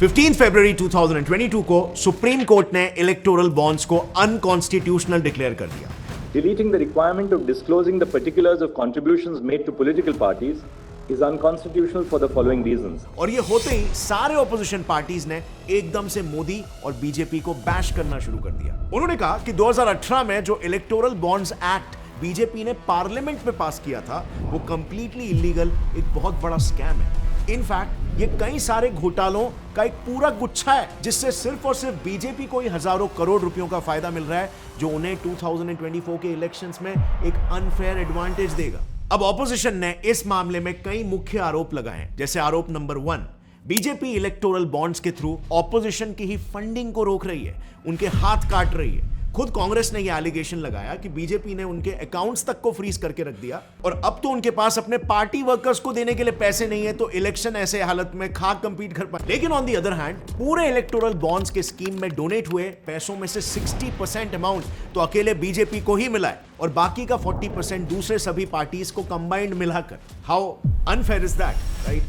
15 फरवरी 2022 को supreme court ने electoral bonds को अनकॉन्स्टिट्यूशनल डिक्लेयर कर दिया। Deleting the requirement of disclosing the particulars of contributions made to political parties is unconstitutional for the following reasons. और ये होते ही सारे ऑपोजिशन पार्टीज ने एकदम से मोदी और बीजेपी को बैश करना शुरू कर दिया। उन्होंने कहा कि 2018 में जो इलेक्टोरल बॉन्ड्स एक्ट बीजेपी ने पार्लियामेंट में पास किया था वो कंप्लीटली इलीगल, एक बहुत बड़ा स्कैम है। इनफैक्ट ये कई सारे घोटालों का एक पूरा गुच्छा है जिससे सिर्फ और सिर्फ बीजेपी को ही हजारों करोड़ रुपयों का फायदा मिल रहा है, जो उन्हें 2024 के इलेक्शंस में एक अनफेयर एडवांटेज देगा। अब ऑपोजिशन ने इस मामले में कई मुख्य आरोप लगाए हैं, जैसे आरोप नंबर 1, बीजेपी इलेक्टोरल बॉन्ड्स के थ्रू ऑपोजिशन की ही फंडिंग को रोक रही है, उनके हाथ काट रही है। खुद कांग्रेस ने यह एलिगेशन लगाया कि बीजेपी ने उनके अकाउंट्स तक को फ्रीज करके रख दिया और अब तो उनके पास अपने पार्टी वर्कर्स को देने के लिए पैसे नहीं है, तो इलेक्शन ऐसे हालत में खाक कंपीट कर पाए। लेकिन ऑन दी अदर हैंड पूरे इलेक्टोरल बॉन्ड्स के स्कीम में डोनेट हुए पैसों में से 60% अमाउंट तो अकेले बीजेपी को ही मिला है और बाकी का 40% दूसरे सभी पार्टीज को कंबाइंड मिलाकर। How unfair is that, right?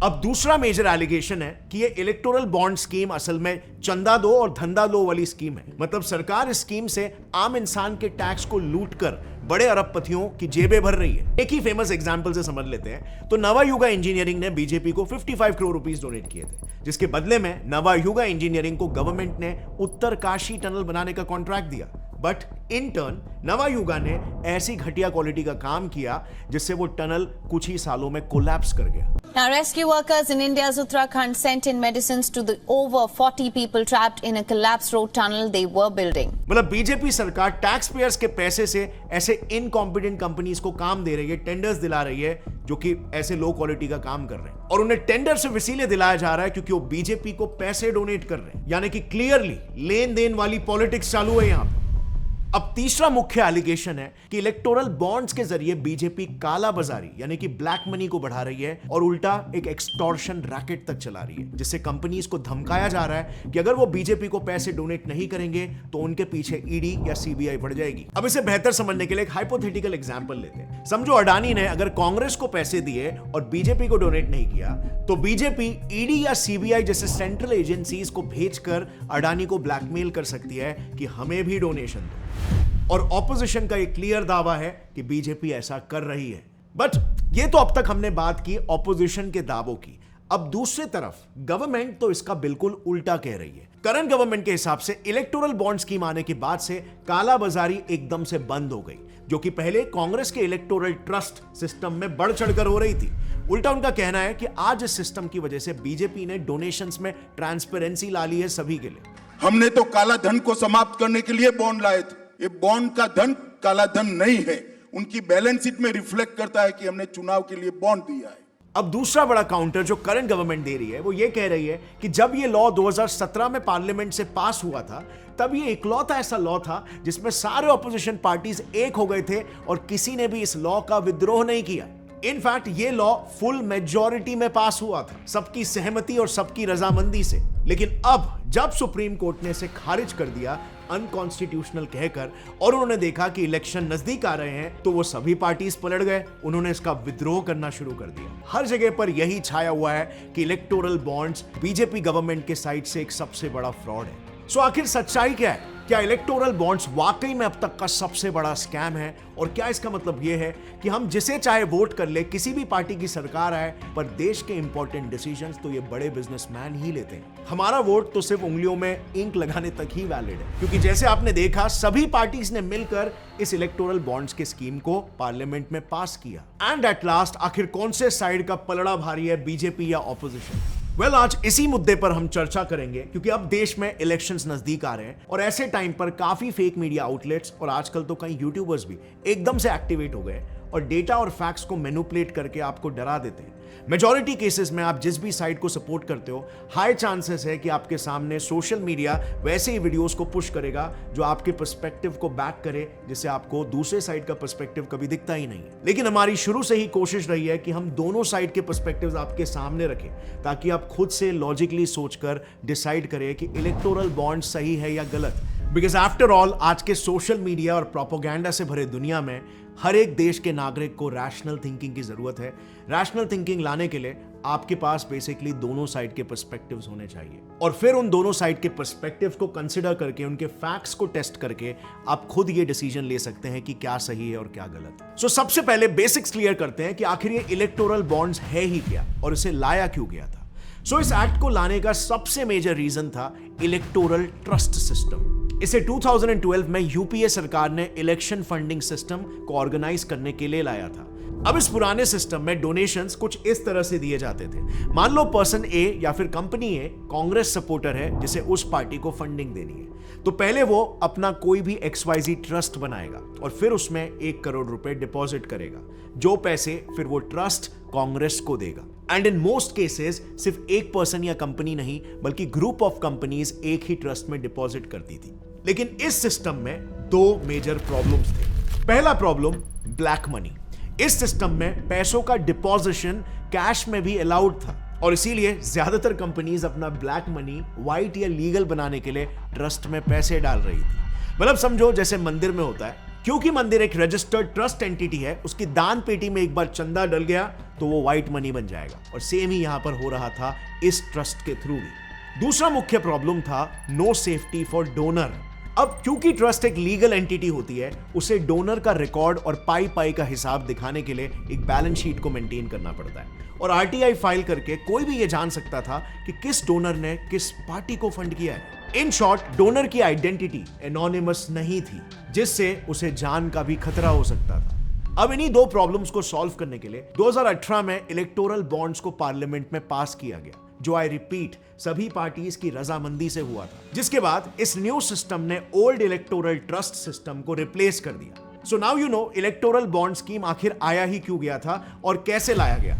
अब दूसरा मेजर एलिगेशन है कि ये इलेक्टोरल बॉन्ड स्कीम असल में चंदा दो और धंधा लो वाली स्कीम है। मतलब सरकार इस स्कीम से आम इंसान के टैक्स को लूट कर बड़े अरबपतियों की जेबें भर रही है। एक ही फेमस एग्जांपल से समझ लेते हैं तो नवायुगा इंजीनियरिंग ने बीजेपी को 55 करोड़ रुपीस डोनेट किए थे, जिसके बदले में नवायुगा इंजीनियरिंग को गवर्नमेंट ने उत्तर काशी टनल बनाने का कॉन्ट्रैक्ट दिया। बट इन टर्न नवायुगा ने ऐसी घटिया क्वालिटी का काम किया जिससे वो टनल कुछ ही सालों में कोलैप्स कर गया। Now, rescue workers in India's Uttarakhand sent in medicines to the over 40 people trapped in a collapsed road tunnel they were building. मतलब बीजेपी सरकार टैक्स पेयर्स के पैसे से ऐसे इनकॉम्पिटेंट कंपनीज को काम दे रही है, टेंडर्स दिला रही है जो कि ऐसे लो क्वालिटी का काम कर रहे हैं, और उन्हें टेंडर सिर्फ इसीलिए दिलाया जा रहा है क्योंकि वो बीजेपी को पैसे डोनेट कर रहे हैं। यानी कि क्लियरली लेन देन वाली पॉलिटिक्स चालू है यहां पर। अब तीसरा मुख्य एलिगेशन है कि इलेक्टोरल बॉन्ड्स के जरिए बीजेपी काला बाजारी यानी कि ब्लैक मनी को बढ़ा रही है और उल्टा एक एक्सटॉर्शन रैकेट तक चला रही है, जिससे कंपनीज को धमकाया जा रहा है कि अगर वो बीजेपी को पैसे डोनेट नहीं करेंगे तो उनके पीछे ईडी या सीबीआई बढ़ जाएगी। अब इसे बेहतर समझने के लिए एक हाइपोथेटिकल एग्जांपल लेते हैं। समझो अडानी ने अगर कांग्रेस को पैसे दिए और बीजेपी को डोनेट नहीं किया तो बीजेपी ईडी या सीबीआई जैसे सेंट्रल एजेंसीज को भेजकर अडानी को ब्लैकमेल कर सकती है कि हमें भी डोनेशन दो। और ऑपोजिशन का एक क्लियर दावा है कि बीजेपी ऐसा कर रही है। बट ये तो अब तक हमने बात की ऑपोजिशन के दावों की। अब दूसरी तरफ गवर्नमेंट तो इसका बिल्कुल उल्टा कह रही है। करंट गवर्नमेंट के हिसाब से इलेक्टोरल बॉन्ड स्कीम आने के बाद से काला बाजारी एकदम से बंद हो गई, जो कि पहले कांग्रेस के इलेक्टोरल ट्रस्ट सिस्टम में बढ़ चढ़कर हो रही थी। उल्टा उनका कहना है कि आज इस सिस्टम की वजह से बीजेपी ने डोनेशंस में ट्रांसपेरेंसी ला ली है सभी के लिए। हमने तो काला धन को समाप्त करने के लिए बॉन्ड लाए थे। ये बॉन्ड का धन काला धन नहीं है, उनकी बैलेंस शीट में रिफ्लेक्ट करता है कि हमने चुनाव के लिए बॉन्ड दिया है। अब दूसरा बड़ा काउंटर जो करंट गवर्नमेंट दे रही है वो ये कह रही है कि जब ये लॉ 2017 में पार्लियामेंट से पास हुआ था तब ये इकलौता ऐसा लॉ था जिसमें सारे ऑपोजिशन पार्टीज एक हो गए थे और किसी ने भी इस लॉ का विद्रोह नहीं किया। इनफैक्ट ये लॉ फुल मेजॉरिटी में पास हुआ था, सबकी सहमति और सबकी रजामंदी से। लेकिन अब जब सुप्रीम कोर्ट ने इसे खारिज कर दिया अनकॉन्स्टिट्यूशनल कहकर और उन्होंने देखा कि इलेक्शन नजदीक आ रहे हैं तो वो सभी पार्टीज पलट गए, उन्होंने इसका विद्रोह करना शुरू कर दिया। हर जगह पर यही छाया हुआ है कि इलेक्टोरल बॉन्ड्स बीजेपी गवर्नमेंट के साइड से एक सबसे बड़ा फ्रॉड है। सो आखिर सच्चाई क्या है? क्या इलेक्टोरल बॉन्ड्स वाकई में अब तक का सबसे बड़ा स्कैम है? और क्या इसका मतलब यह है कि हम जिसे चाहे वोट कर ले, किसी भी पार्टी की सरकार आए, पर देश के इंपॉर्टेंट डिसीजंस तो ये बड़े बिजनेसमैन ही लेते हैं? हमारा वोट तो सिर्फ उंगलियों में इंक लगाने तक ही वैलिड है, क्योंकि जैसे आपने देखा सभी पार्टीज ने मिलकर इस इलेक्टोरल बॉन्ड्स के स्कीम को पार्लियामेंट में पास किया। एंड एट लास्ट आखिर कौन से साइड का पलड़ा भारी है, बीजेपी या ऑपोजिशन? वेल, आज इसी मुद्दे पर हम चर्चा करेंगे क्योंकि अब देश में इलेक्शंस नजदीक आ रहे हैं और ऐसे टाइम पर काफी फेक मीडिया आउटलेट्स और आजकल तो कई यूट्यूबर्स भी एकदम से एक्टिवेट हो गए और डेटा और फैक्ट्स को मैनिपुलेट करके आपको डरा देते हैं। मेजॉरिटी केसेस में आप जिस भी साइड को सपोर्ट करते हो, हाई चांसेस है कि आपके सामने सोशल मीडिया वैसे ही वीडियोस को पुश करेगा जो आपके पर्सपेक्टिव को बैक करे, जिससे आपको दूसरे साइड का पर्सपेक्टिव कभी दिखता ही नहीं है। लेकिन हमारी शुरू से ही कोशिश रही है कि हम दोनों साइड के पर्सपेक्टिव्स आपके सामने रखें ताकि आप खुद से लॉजिकली सोचकर डिसाइड करें कि इलेक्टोरल बॉन्ड सही है या गलत। बिकॉज आफ्टर ऑल आज के सोशल मीडिया और प्रोपोगेंडा से भरे दुनिया में हर एक देश के नागरिक को रैशनल थिंकिंग की जरूरत है। रैशनल थिंकिंग लाने के लिए आपके पास बेसिकली दोनों साइड के पर्सपेक्टिव्स होने चाहिए, और फिर उन दोनों साइड के पर्सपेक्टिव को कंसिडर करके उनके फैक्ट्स को टेस्ट करके आप खुद ये डिसीजन ले सकते हैं कि क्या सही है और क्या गलत। सो सबसे पहले बेसिक्स क्लियर करते हैं कि आखिर ये इलेक्टोरल बॉन्ड्स है ही क्या और इसे लाया क्यों गया था। सो इस एक्ट को लाने का सबसे मेजर रीजन था इलेक्टोरल ट्रस्ट सिस्टम। इसे 2012 में यूपीए सरकार ने इलेक्शन फंडिंग सिस्टम को ऑर्गेनाइज करने के लिए लाया था। अब इस पुराने सिस्टम में डोनेशंस कुछ इस तरह से दिए जाते थे। मान लो पर्सन ए या फिर कंपनी ए कांग्रेस सपोर्टर है जिसे उस पार्टी को फंडिंग देनी है, तो पहले वो अपना कोई भी XYZ ट्रस्ट बनाएगा और फिर उसमें 1 करोड़ रुपए डिपॉजिट करेगा, जो पैसे फिर वो ट्रस्ट कांग्रेस को देगा। एंड इन मोस्ट केसेस सिर्फ एक पर्सन या कंपनी नहीं बल्कि ग्रुप ऑफ कंपनीज एक ही ट्रस्ट में डिपॉजिट करती थी। लेकिन इस सिस्टम में 2 मेजर प्रॉब्लम्स थे। पहला प्रॉब्लम ब्लैक मनी। इस सिस्टम में पैसों का डिपॉजिशन कैश में भी अलाउड था और इसीलिए ज्यादातर कंपनीज अपना ब्लैक मनी व्हाइट या लीगल बनाने के लिए ट्रस्ट में पैसे डाल रही थी। मतलब समझो जैसे मंदिर में होता है, क्योंकि मंदिर एक रजिस्टर्ड ट्रस्ट एंटिटी है, उसकी दान पेटी में एक बार चंदा डल गया तो वो व्हाइट मनी बन जाएगा, और सेम ही यहां पर हो रहा था इस ट्रस्ट के थ्रू भी। दूसरा मुख्य प्रॉब्लम था नो सेफ्टी फॉर डोनर। अब क्योंकि ट्रस्ट एक लीगल एंटिटी होती है, उसे डोनर का रिकॉर्ड और पाई पाई का हिसाब दिखाने के लिए एक बैलेंस शीट को मेंटेन करना पड़ता है, और आरटीआई फाइल करके कोई भी ये जान सकता था कि किस डोनर ने किस पार्टी को फंड किया है। इन शॉर्ट, डोनर की आइडेंटिटी एनोनिमस नहीं थी, जिससे उसे जान का भी खतरा हो सकता था। अब इन्हीं 2 प्रॉब्लम्स को सॉल्व करने के लिए 2018 में इलेक्टोरल बॉन्ड्स को पार्लियामेंट में पास किया गया, जो आई रिपीट सभी पार्टीज की रजामंदी से हुआ था, जिसके बाद इस न्यू सिस्टम ने ओल्ड इलेक्टोरल ट्रस्ट सिस्टम को रिप्लेस कर दिया। So now you know electoral bond scheme आखिर आया ही क्यों गया था और कैसे लाया गया।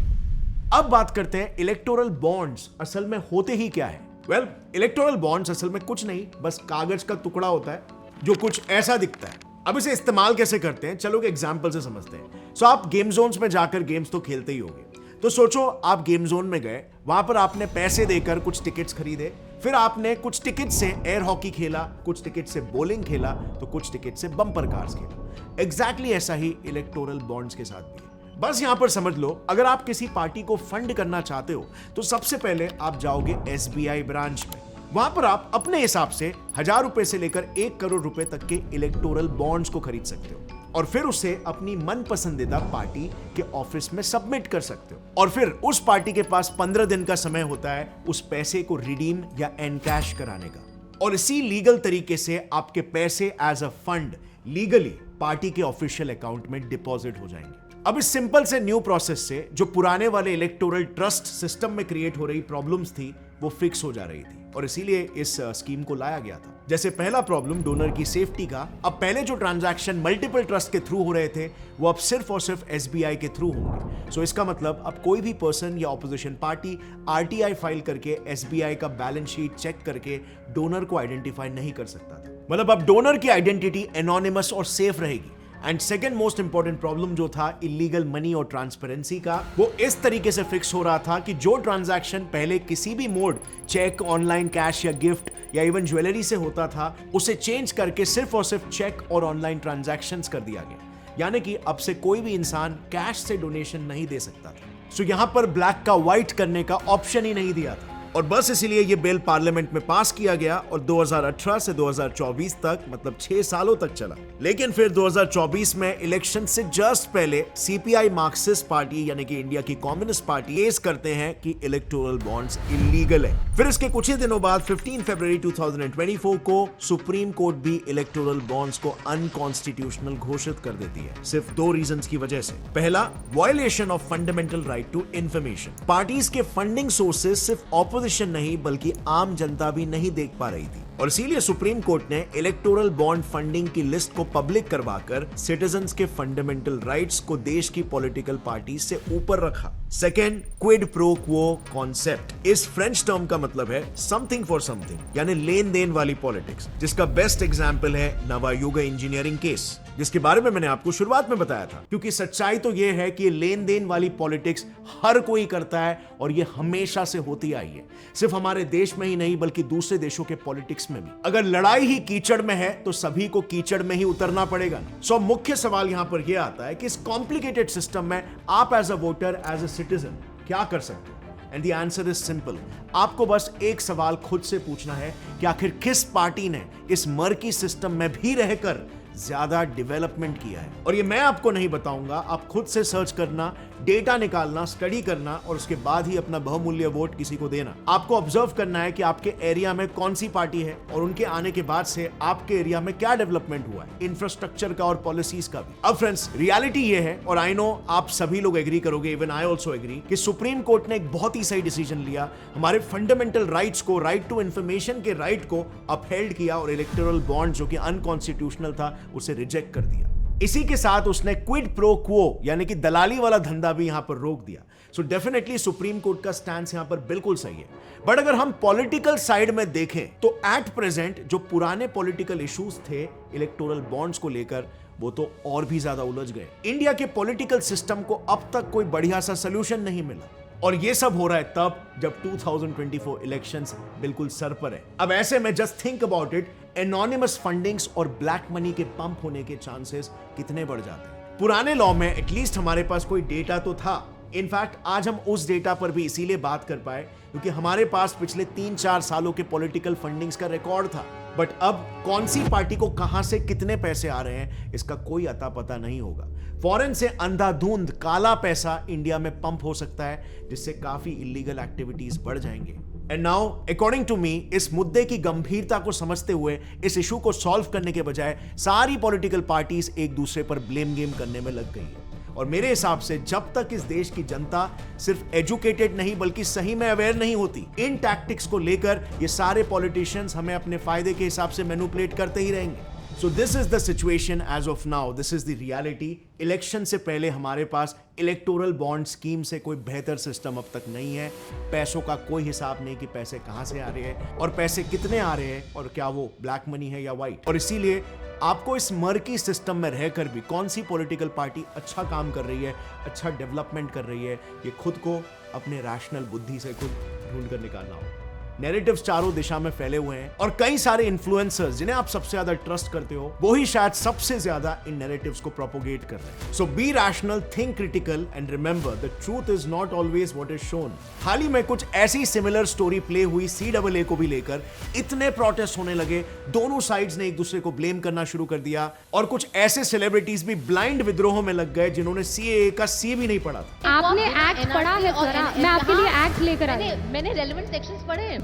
अब बात करते हैं इलेक्टोरल बॉन्ड्स असल में होते ही क्या है। वेल, इलेक्टोरल बॉन्ड्स असल में कुछ नहीं, बस कागज का टुकड़ा होता है जो कुछ ऐसा दिखता है। अब इसे इस्तेमाल कैसे करते हैं, चलो एक एग्जाम्पल से समझते हैं। सो आप गेम जोन्स में जाकर गेम्स तो खेलते ही होंगे, तो सोचो आप गेम जोन में गए, वहां पर आपने पैसे देकर कुछ टिकट्स खरीदे, फिर आपने कुछ टिकट से एयर हॉकी खेला, कुछ टिकट से बॉलिंग खेला, तो कुछ टिकट से बम्पर कार्स खेला। एग्जैक्टली ऐसा ही इलेक्टोरल बॉन्ड्स के साथ भी है। बस यहां पर समझ लो, अगर आप किसी पार्टी को फंड करना चाहते हो तो सबसे पहले आप जाओगे SBI ब्रांच में। वहां पर आप अपने हिसाब से 1000 रुपए से लेकर 1 करोड़ रुपए तक के इलेक्टोरल बॉन्ड्स को खरीद सकते हो और फिर उसे अपनी मन पसंदीदा पार्टी के ऑफिस में सबमिट कर सकते हो, और फिर उस पार्टी के पास 15 दिन का समय होता है उस पैसे को रिडीम या एनकैश कराने का, और इसी लीगल तरीके से आपके पैसे as a fund legally party के ऑफिशियल अकाउंट में डिपॉजिट हो जाएंगे। अब इस सिंपल से न्यू प्रोसेस से जो पुराने वाले इलेक्टोरल ट्रस्ट सिस्टम में क्रिएट हो रही प्रॉब्लम्स थी वो फिक्स हो जा रही थी, और इसीलिए इस स्कीम को लाया गया था। जैसे पहला प्रॉब्लम डोनर की सेफ्टी का, अब पहले जो ट्रांजैक्शन मल्टीपल ट्रस्ट के थ्रू हो रहे थे वो अब सिर्फ और सिर्फ SBI के थ्रू होंगे। सो इसका मतलब अब कोई भी पर्सन या ऑपोजिशन पार्टी RTI फाइल करके SBI का बैलेंस शीट चेक करके डोनर को आइडेंटिफाई नहीं कर सकता था। मतलब अब डोनर की आइडेंटिटी एनोनिमस और सेफ रहेगी। And second most important problem जो था इलीगल मनी और ट्रांसपेरेंसी का, वो इस तरीके से फिक्स हो रहा था कि जो ट्रांजैक्शन पहले किसी भी मोड, चेक, ऑनलाइन कैश या गिफ्ट या इवन ज्वेलरी से होता था, उसे चेंज करके सिर्फ और सिर्फ चेक और ऑनलाइन ट्रांजैक्शंस कर दिया गया। यानी कि अब से कोई भी इंसान कैश से डोनेशन नहीं दे सकता था। सो यहां पर ब्लैक का व्हाइट करने का ऑप्शन ही नहीं दिया था, और बस इसीलिए यह बिल पार्लियामेंट में पास किया गया और 2018 से 2024 तक मतलब 6 सालों तक चला। लेकिन फिर 2024 में इलेक्शन से जस्ट पहले CPI मार्क्सिस्ट पार्टी यानी कि इंडिया की कम्युनिस्ट पार्टी केस करते हैं कि इलेक्टोरल बॉन्ड्स इलीगल है। फिर इसके कुछ ही दिनों बाद 15 फरवरी 2024 को सुप्रीम कोर्ट भी इलेक्टोरल बॉन्ड्स को अनकॉन्स्टिट्यूशनल घोषित कर देती है, सिर्फ 2 रीजंस की वजह से। पहला, violation of fundamental right to information. Parties के फंडिंग सोर्सेज सिर्फ ऑपोजिशन नहीं बल्कि आम जनता भी नहीं देख पा रही थी, और इसीलिए सुप्रीम कोर्ट ने इलेक्टोरल बॉन्ड फंडिंग की लिस्ट को पब्लिक करवाकर सिटीजन्स के फंडामेंटल राइट्स को देश की पॉलिटिकल पार्टी से ऊपर रखा। Second, quid pro quo concept. इस फ्रेंच टर्म का मतलब है समथिंग फॉर समथिंग, यानी लेन देन वाली पॉलिटिक्स, जिसका बेस्ट एग्जाम्पल है नवायुग इंजीनियरिंग केस, जिसके बारे में मैंने आपको शुरुआत में बताया था। क्योंकि सच्चाई तो यह है कि लेन देन वाली पॉलिटिक्स हर कोई करता है और यह हमेशा से होती आई है। सिर्फ हमारे देश में ही नहीं बल्कि दूसरे देशों के पॉलिटिक्स में भी। अगर लड़ाई ही कीचड़ में है तो सभी को कीचड़ में ही उतरना पड़ेगा ना। सो मुख्य सवाल यहां पर यह आता है कि इस कॉम्प्लिकेटेड सिस्टम में आप as a voter, as a citizen क्या कर सकते हो? And the answer is simple. आपको बस एक सवाल खुद से पूछना है कि आखिर किस पार्टी ने इस मर्की सिस्टम में भी रहकर ज्यादा डेवलपमेंट किया है। और ये मैं आपको नहीं बताऊंगा, आप खुद से सर्च करना, डेटा निकालना, स्टडी करना और उसके बाद ही अपना बहुमूल्य वोट किसी को देना। आपको ऑब्जर्व करना है कि आपके एरिया में कौन सी पार्टी है और उनके आने के बाद से आपके एरिया में क्या डेवलपमेंट हुआ है, इंफ्रास्ट्रक्चर का और पॉलिसीज का भी। अब फ्रेंड्स, रियलिटी ये है, और आई नो आप सभी लोग एग्री करोगे, इवन आई ऑल्सो एग्री, कि सुप्रीम कोर्ट ने एक बहुत ही सही डिसीजन लिया, हमारे फंडामेंटल राइट्स को, राइट टू इंफॉर्मेशन के राइट को अपहेल्ड किया और इलेक्टोरल बॉन्ड जो कि अनकॉन्स्टिट्यूशनल था उसे रिजेक्ट कर दिया। इसी के साथ उसने क्विड प्रो क्वो यानी कि दलाली वाला धंधा भी यहां पर रोक दिया। सो डेफिनेटली सुप्रीम कोर्ट का स्टैंड यहां पर बिल्कुल सही है। बट अगर हम पॉलिटिकल साइड में देखें तो एट प्रेजेंट जो पुराने पॉलिटिकल इश्यूज थे इलेक्टोरल बॉन्ड्स को लेकर, वो तो और भी ज्यादा उलझ गए। इंडिया के पॉलिटिकल सिस्टम को अब तक कोई बढ़िया सा सॉल्यूशन नहीं मिला, और ये सब हो रहा है तब जब 2024 इलेक्शंस बिल्कुल सर पर है। अब ऐसे में just think about it, anonymous fundings और ब्लैक मनी के पंप होने के चांसेस कितने बढ़ जाते हैं। पुराने लॉ में एटलीस्ट हमारे पास कोई डेटा तो था। इनफैक्ट आज हम उस डेटा पर भी इसीलिए बात कर पाए क्योंकि हमारे पास पिछले 3-4 सालों के पॉलिटिकल फंडिंग्स का रिकॉर्ड था। बट अब कौन सी पार्टी को कहां से कितने पैसे आ रहे हैं इसका कोई अता पता नहीं होगा। फॉरेन से अंधाधुंध काला पैसा इंडिया में पंप हो सकता है, जिससे काफी इलीगल एक्टिविटीज बढ़ जाएंगे। And now according to me, इस मुद्दे की गंभीरता को समझते हुए इस इशू को सॉल्व करने के बजाय सारी पॉलिटिकल पार्टीज एक दूसरे पर ब्लेम गेम करने में लग गई है। और मेरे हिसाब से जब तक इस देश की जनता सिर्फ एजुकेटेड नहीं बल्कि सही में अवेयर नहीं होती इन टैक्टिक्स को लेकर, ये सारे पॉलिटिशियंस हमें अपने फायदे के हिसाब से मैनिपुलेट करते ही रहेंगे। So this is the situation as of now. This is the reality. Election से पहले हमारे पास इलेक्टोरल बॉन्ड स्कीम से कोई बेहतर सिस्टम अब तक नहीं है। पैसों का कोई हिसाब नहीं कि पैसे कहां से आ रहे हैं और पैसे कितने आ रहे हैं और क्या वो ब्लैक मनी है या व्हाइट। और इसीलिए आपको इस मर्की सिस्टम में रहकर भी कौन सी पॉलिटिकल पार्टी अच्छा काम कर रही है, अच्छा डेवलपमेंट कर रही है, ये खुद को अपने रैशनल बुद्धि से खुद ढूंढ कर निकालना होगा। नैरेटिव्स चारों दिशा में फैले हुए हैं और कई सारे इन्फ्लुएंसर्स जिन्हें आप सबसे ज्यादा ट्रस्ट करते हो वो ही शायद सबसे ज्यादा इन नैरेटिव्स को प्रोपोगेट कर रहे हैं। So be rational, think critical and remember the truth is not always what is shown. हाल ही में कुछ ऐसी सिमिलर स्टोरी प्ले हुई CAA को भी लेकर, इतने प्रोटेस्ट होने लगे, दोनों साइड्स ने एक दूसरे को ब्लेम करना शुरू कर दिया और कुछ ऐसे सेलिब्रिटीज भी ब्लाइंड विद्रोह में लग गए जिन्होंने CAA का C भी नहीं पढ़ा था। आपने एक्ट पढ़ा है जरा, मैं आपके लिए एक्ट लेकर आई। मैंने रेलेवेंट सेक्शंस पढ़े।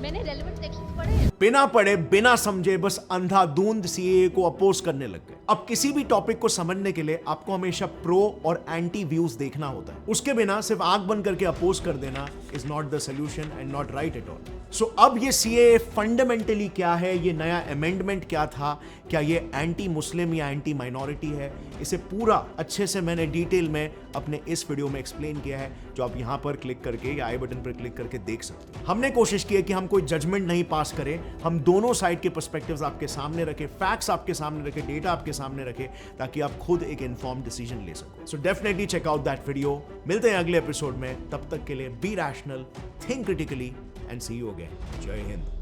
बिना पढ़े बिना समझे बस अंधाधुंध CAA को अपोज करने लग गए। अब किसी भी टॉपिक को समझने के लिए आपको हमेशा प्रो और एंटी व्यूज देखना होता है। उसके बिना सिर्फ आंख बंद करके अपोज कर देना is not the solution and not right at all. So अब ये CAA फंडामेंटली क्या है, ये नया अमेंडमेंट क्या था, क्या ये एंटी मुस्लिम या एंटी माइनॉरिटी है, इसे पूरा अच्छे से मैंने डिटेल में अपने इस वीडियो में एक्सप्लेन किया है, जो आप यहां पर क्लिक करके या आई बटन पर क्लिक करके देख सकते हैं। हमने कोशिश की है कि हम कोई जजमेंट नहीं पास करें, हम दोनों साइड के पर्सपेक्टिव्स आपके सामने रखें, फैक्ट्स आपके सामने रखें, डेटा आपके सामने रखें, ताकि आप खुद एक इन्फॉर्म्ड डिसीजन ले सको। So definitely check out that video. मिलते हैं अगले एपिसोड में, तब तक के लिए be rational, think critically and see you again. जय हिंद।